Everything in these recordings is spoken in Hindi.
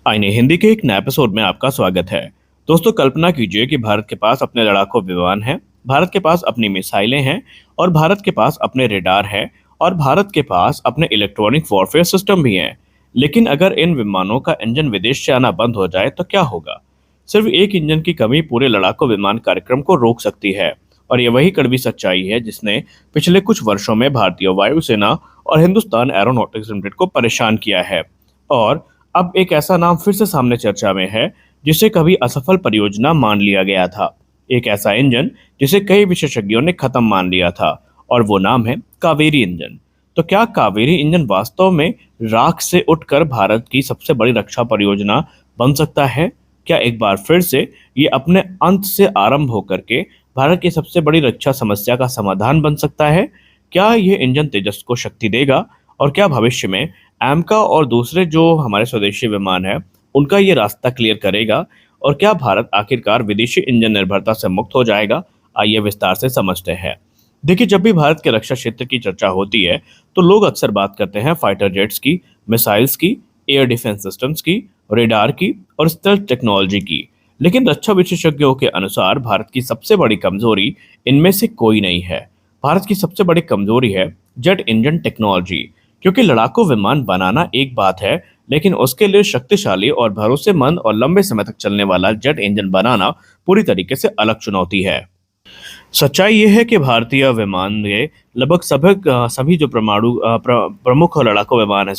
आईने हिंदी के एक नए एपिसोड में आपका स्वागत है। दोस्तों, कल्पना कीजिए कि भारत के पास अपने लड़ाकू विमान हैं, भारत के पास अपनी मिसाइलें हैं और भारत के पास अपने रेडार हैं और भारत के पास अपने इलेक्ट्रॉनिक वॉरफेयर सिस्टम भी हैं। लेकिन अगर इन विमानों का इंजन विदेश से आना बंद हो जाए तो क्या होगा? सिर्फ एक इंजन की कमी पूरे लड़ाकू विमान कार्यक्रम को रोक सकती है। और ये वही कड़वी सच्चाई है जिसने पिछले कुछ वर्षों में भारतीय वायुसेना और हिंदुस्तान एरोनॉटिक्स लिमिटेड को परेशान किया है। और अब एक ऐसा नाम फिर से सामने चर्चा में है जिसे कभी असफल परियोजना मान लिया गया था। एक ऐसा इंजन जिसे कई विशेषज्ञों ने खत्म मान लिया था, और वो नाम है कावेरी इंजन। तो क्या कावेरी इंजन वास्तव में राख से उठकर भारत की सबसे बड़ी रक्षा परियोजना बन सकता है? क्या एक बार फिर से ये अपने अंत से आरंभ होकर के भारत की सबसे बड़ी रक्षा समस्या का समाधान बन सकता है? क्या ये इंजन तेजस को शक्ति देगा? और क्या भविष्य में एमका और दूसरे जो हमारे स्वदेशी विमान हैं, उनका ये रास्ता क्लियर करेगा? और क्या भारत आखिरकार विदेशी इंजन निर्भरता से मुक्त हो जाएगा? आइए विस्तार से समझते हैं। देखिए, जब भी भारत के रक्षा क्षेत्र की चर्चा होती है, तो लोग अक्सर बात करते हैं फाइटर जेट्स की, मिसाइल्स की, एयर डिफेंस सिस्टम्स की, रेडार की और स्टेल्थ टेक्नोलॉजी की। लेकिन रक्षा विशेषज्ञों के अनुसार भारत की सबसे बड़ी कमजोरी इनमें से कोई नहीं है। भारत की सबसे बड़ी कमजोरी है जेट इंजन टेक्नोलॉजी। क्योंकि लड़ाकू विमान बनाना एक बात है, लेकिन उसके लिए शक्तिशाली और भरोसेमंद और लंबे समय तक चलने वाला जेट इंजन बनाना पूरी तरीके से अलग चुनौती है। सच्चाई ये है कि भारतीय विमान के लगभग सभी जो प्रमुख लड़ाकू विमान है,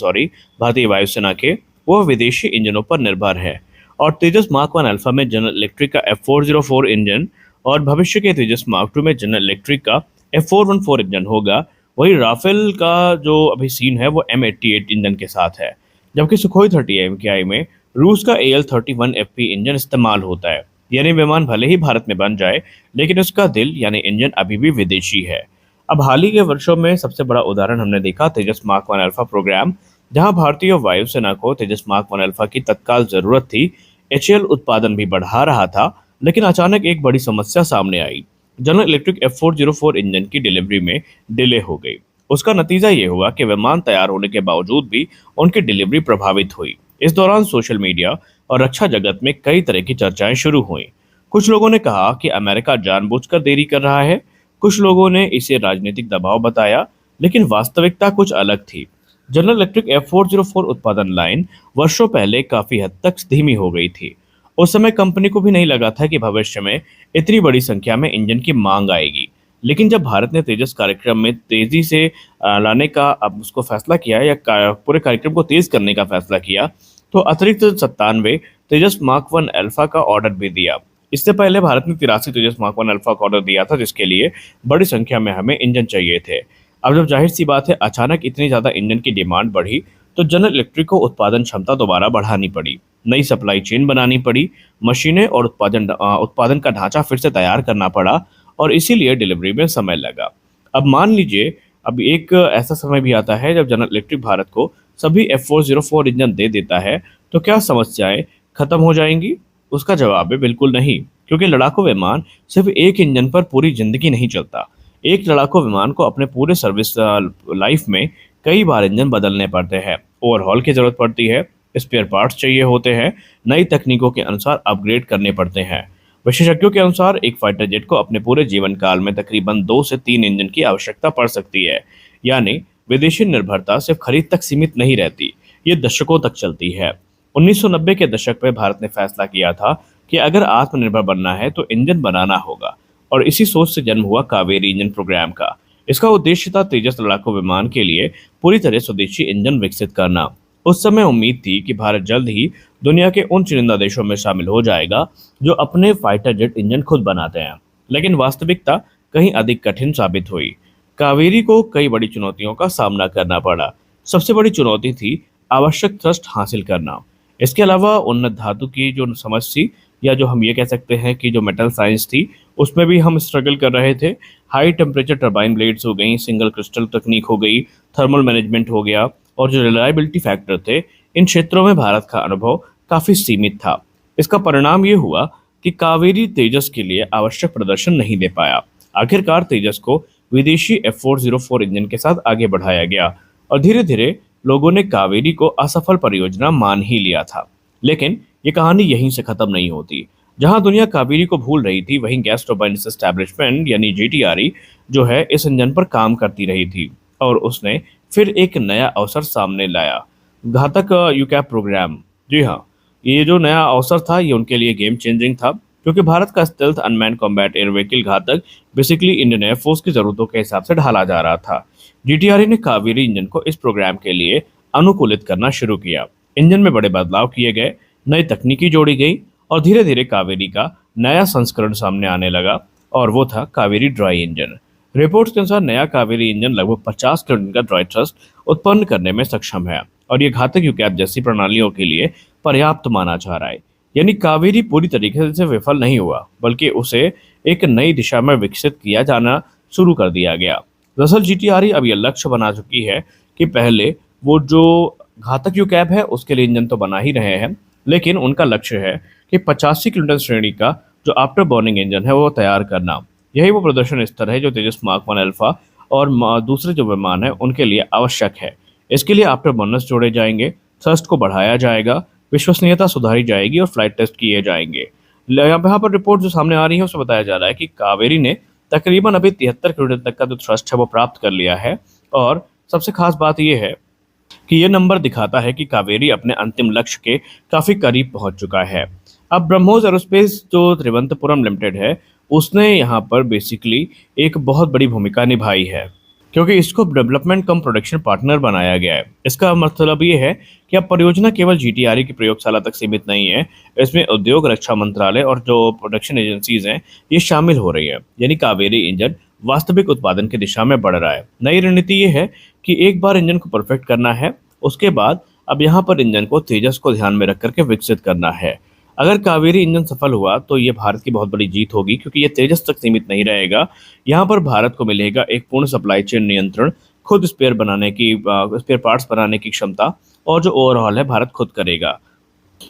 भारतीय वायुसेना के, वो विदेशी इंजनों पर निर्भर है। और तेजस मार्क 1 अल्फा में जनरल इलेक्ट्रिक का F404 इंजन और भविष्य के तेजस मार्क 2 में जनरल इलेक्ट्रिक का F414 इंजन होगा। वही राफेल का जो अभी सीन है वो M88 इंजन के साथ है, जबकि सुखोई 30 MKI में रूस का AL-31FP इंजन इस्तेमाल होता है। यानी विमान भले ही भारत में बन जाए, लेकिन उसका दिल यानी इंजन अभी भी विदेशी है। अब हाल ही के वर्षों में सबसे बड़ा उदाहरण हमने देखा तेजस मार्क 1 अल्फा प्रोग्राम, जहां भारतीय वायुसेना को तेजस मार्क 1 अल्फा की तत्काल जरूरत थी। HAL उत्पादन भी बढ़ा रहा था, लेकिन अचानक एक बड़ी समस्या सामने आई। जनरल इलेक्ट्रिक F404 इंजन की डिलीवरी में डिले हो गई। उसका नतीजा ये हुआ कि विमान तैयार होने के बावजूद भी उनकी डिलीवरी प्रभावित हुई। इस दौरान सोशल मीडिया और रक्षा जगत में कई तरह की चर्चाएं शुरू हुई। कुछ लोगों ने कहा कि अमेरिका जानबूझकर देरी कर रहा है, कुछ लोगों ने इसे राजनीतिक दबाव बताया, लेकिन वास्तविकता कुछ अलग थी। जनरल इलेक्ट्रिक F404 उत्पादन लाइन वर्षों पहले काफी हद तक धीमी हो गई थी। उस समय कंपनी को भी नहीं लगा था कि भविष्य में इतनी बड़ी संख्या में इंजन की मांग आएगी। लेकिन जब भारत ने तेजस कार्यक्रम में तेजी से लाने का अब उसको फैसला किया, या पूरे कार्यक्रम को तेज करने का फैसला किया, तो अतिरिक्त 97 तेजस मार्क 1 अल्फा का ऑर्डर भी दिया। इससे पहले भारत ने 83 तेजस मार्क 1 अल्फा का ऑर्डर दिया था, जिसके लिए बड़ी संख्या में हमें इंजन चाहिए थे। अब जब जाहिर सी बात है अचानक इतनी ज़्यादा इंजन की डिमांड बढ़ी, तो जनरल इलेक्ट्रिक को उत्पादन क्षमता दोबारा बढ़ानी पड़ी, नई सप्लाई चेन बनानी पड़ी, मशीनें और उत्पादन का ढांचा फिर से तैयार करना पड़ा, और इसीलिए डिलीवरी में समय लगा। अब मान लीजिए अब एक ऐसा समय भी आता है जब जनरल इलेक्ट्रिक भारत को सभी F404 इंजन दे देता है, तो क्या समस्याएं खत्म हो जाएंगी? उसका जवाब है बिल्कुल नहीं, क्योंकि लड़ाकू विमान सिर्फ एक इंजन पर पूरी जिंदगी नहीं चलता। एक लड़ाकू विमान को अपने पूरे सर्विस लाइफ में कई बार इंजन बदलने पड़ते हैं, ओवरहॉल की जरूरत पड़ती है, स्पेयर पार्ट्स चाहिए होते हैं, नई तकनीकों के अनुसार अपग्रेड करने पड़ते हैं। विशेषज्ञों के अनुसार एक फाइटर जेट को अपने पूरे जीवन काल में तकरीबन 2 से 3 इंजन की आवश्यकता पड़ सकती है। यानी विदेशी निर्भरता सिर्फ खरीद तक सीमित नहीं रहती, ये दशकों तक चलती है। 1990 के दशक में भारत ने फैसला किया था कि अगर आत्मनिर्भर बनना है तो इंजन बनाना होगा, और इसी सोच से जन्म हुआ कावेरी इंजन प्रोग्राम का। इसका उद्देश्य था तेजस लड़ाकू विमान के लिए पूरी तरह स्वदेशी इंजन विकसित करना। उस समय उम्मीद थी कि भारत जल्द ही दुनिया के उन चुनिंदा देशों में शामिल हो जाएगा जो अपने फाइटर जेट इंजन खुद बनाते हैं। लेकिन वास्तविकता कहीं अधिक कठिन साबित हुई। कावेरी को कई बड़ी चुनौतियों का सामना करना पड़ा। सबसे बड़ी चुनौती थी आवश्यक थ्रस्ट हासिल करना। इसके अलावा उन्नत धातु की जो समझ थी, या जो हम ये कह सकते हैं कि जो मेटल साइंस थी, उसमें भी हम स्ट्रगल कर रहे थे। हाई टेम्परेचर टरबाइन ब्लेड्स हो गई, सिंगल क्रिस्टल तकनीक हो गई, थर्मल मैनेजमेंट हो गया, और जो रिलायबिलिटी फैक्टर थे, इन क्षेत्रों में भारत का अनुभव काफ़ी सीमित था। इसका परिणाम ये हुआ कि कावेरी तेजस के लिए आवश्यक प्रदर्शन नहीं दे पाया। आखिरकार तेजस को विदेशी F404 इंजन के साथ आगे बढ़ाया गया, और धीरे धीरे लोगों ने कावेरी को असफल परियोजना मान ही लिया था। लेकिन ये कहानी यहीं से खत्म नहीं होती। जहां दुनिया कावेरी को भूल रही थी, वहीं गैस टरबाइन एस्टैब्लिशमेंट यानी जीटीआरई जो है इस इंजन पर काम करती रही थी और उसने फिर एक नया अवसर सामने लाया, घातक यूकैप प्रोग्राम। जी हाँ, ये जो नया अवसर था ये उनके लिए गेम चेंजिंग था, क्योंकि भारत का stealth unmanned combat air vehicle घातक बेसिकली इंडियन एयरफोर्स की जरूरतों के हिसाब से ढाला जा रहा था। जीटीआरई ने कावेरी इंजन को इस प्रोग्राम के लिए अनुकूलित करना शुरू किया। इंजन में बड़े बदलाव किए गए, नई तकनीकी जोड़ी गई और धीरे धीरे कावेरी का नया संस्करण सामने आने लगा और वो था कावेरी ड्राई इंजन। रिपोर्ट्स के अनुसार नया कावेरी इंजन लगभग 50 किलोन्यूटन का ड्राई थ्रस्ट उत्पन्न करने में सक्षम है और ये घातक यूकैप जैसी प्रणालियों के लिए पर्याप्त माना जा रहा है। यानी कावेरी पूरी तरीके से विफल नहीं हुआ, बल्कि उसे एक नई दिशा में विकसित किया जाना शुरू कर दिया गया। दरअसल जीटीआरई अब यह लक्ष्य बना चुकी है कि पहले वो जो घातक यूकैप है उसके लिए इंजन तो बना ही रहे हैं, लेकिन उनका लक्ष्य है कि 85 किलोमीटर श्रेणी का जो आफ्टर बर्निंग इंजन है वो तैयार करना। यही वो प्रदर्शन स्तर है जो तेजस मार्क 1 अल्फा और दूसरे जो विमान है उनके लिए आवश्यक है। इसके लिए आफ्टर बर्नर्स जोड़े जाएंगे, थ्रस्ट को बढ़ाया जाएगा, विश्वसनीयता सुधारी जाएगी और फ्लाइट टेस्ट किए जाएंगे। यहाँ पर रिपोर्ट जो सामने आ रही है उसमें बताया जा रहा है कि कावेरी ने तकरीबन अभी 73 किलोमीटर तक का जो थ्रस्ट है वो प्राप्त कर लिया है और सबसे खास बात यह है कि ये नंबर दिखाता है कि कावेरी अपने अंतिम लक्ष्य के काफी करीब पहुंच चुका है। अब ब्रह्मोस एरोस्पेस जो त्रिवंतपुरम लिमिटेड है उसने यहाँ पर बेसिकली एक बहुत बड़ी भूमिका निभाई है, क्योंकि इसको डेवलपमेंट कम प्रोडक्शन पार्टनर बनाया गया है। इसका मतलब ये है कि अब परियोजना केवल जीटीआरई की प्रयोगशाला तक सीमित नहीं है, इसमें उद्योग, रक्षा मंत्रालय और जो प्रोडक्शन एजेंसीज हैं ये शामिल हो रही है। यानी कावेरी इंजन वास्तविक उत्पादन की दिशा में बढ़ रहा है। नई रणनीति ये है कि एक बार इंजन को परफेक्ट करना है, उसके बाद अब यहाँ पर इंजन को तेजस को ध्यान में रख करके विकसित करना है। अगर कावेरी इंजन सफल हुआ तो ये भारत की बहुत बड़ी जीत होगी, क्योंकि ये तेजस तक सीमित नहीं रहेगा। यहाँ पर भारत को मिलेगा एक पूर्ण सप्लाई चेन नियंत्रण, खुद स्पेयर पार्ट्स बनाने की क्षमता और जो ओवरऑल है भारत खुद करेगा।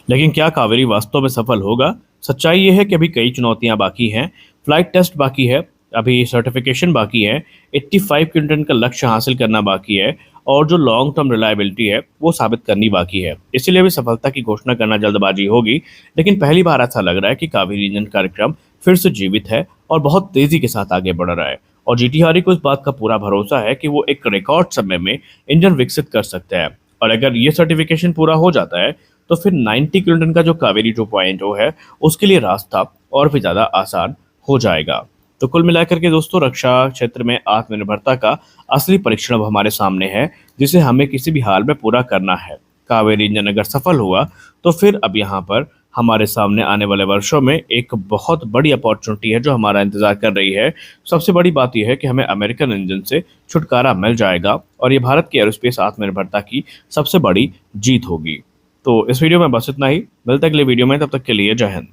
लेकिन क्या कावेरी वास्तव में सफल होगा? सच्चाई ये है कि अभी कई चुनौतियां बाकी हैं। फ्लाइट टेस्ट बाकी है, अभी सर्टिफिकेशन बाकी है, 85 किलोटन का लक्ष्य हासिल करना बाकी है और जो लॉन्ग टर्म रिलायबिलिटी है वो साबित करनी बाकी है। इसीलिए भी सफलता की घोषणा करना जल्दबाजी होगी, लेकिन पहली बार ऐसा लग रहा है कि कावेरी इंजन कार्यक्रम फिर से जीवित है और बहुत तेजी के साथ आगे बढ़ रहा है। और जीटीआरई को इस बात का पूरा भरोसा है कि वो एक रिकॉर्ड समय में इंजन विकसित कर सकते हैं और अगर ये सर्टिफिकेशन पूरा हो जाता है तो फिर 90 किलोटन का जो कावेरी 2.0 है उसके लिए रास्ता और भी ज़्यादा आसान हो जाएगा। तो कुल मिलाकर के दोस्तों, रक्षा क्षेत्र में आत्मनिर्भरता का असली परीक्षण अब हमारे सामने है, जिसे हमें किसी भी हाल में पूरा करना है। कावेरी इंजन अगर सफल हुआ तो फिर अब यहाँ पर हमारे सामने आने वाले वर्षों में एक बहुत बड़ी अपॉर्चुनिटी है जो हमारा इंतजार कर रही है। सबसे बड़ी बात यह है कि हमें अमेरिकन इंजन से छुटकारा मिल जाएगा और ये भारत की एरोस्पेस आत्मनिर्भरता की सबसे बड़ी जीत होगी। तो इस वीडियो में बस इतना ही, मिलते अगले वीडियो में, तब तक के लिए जय हिंद।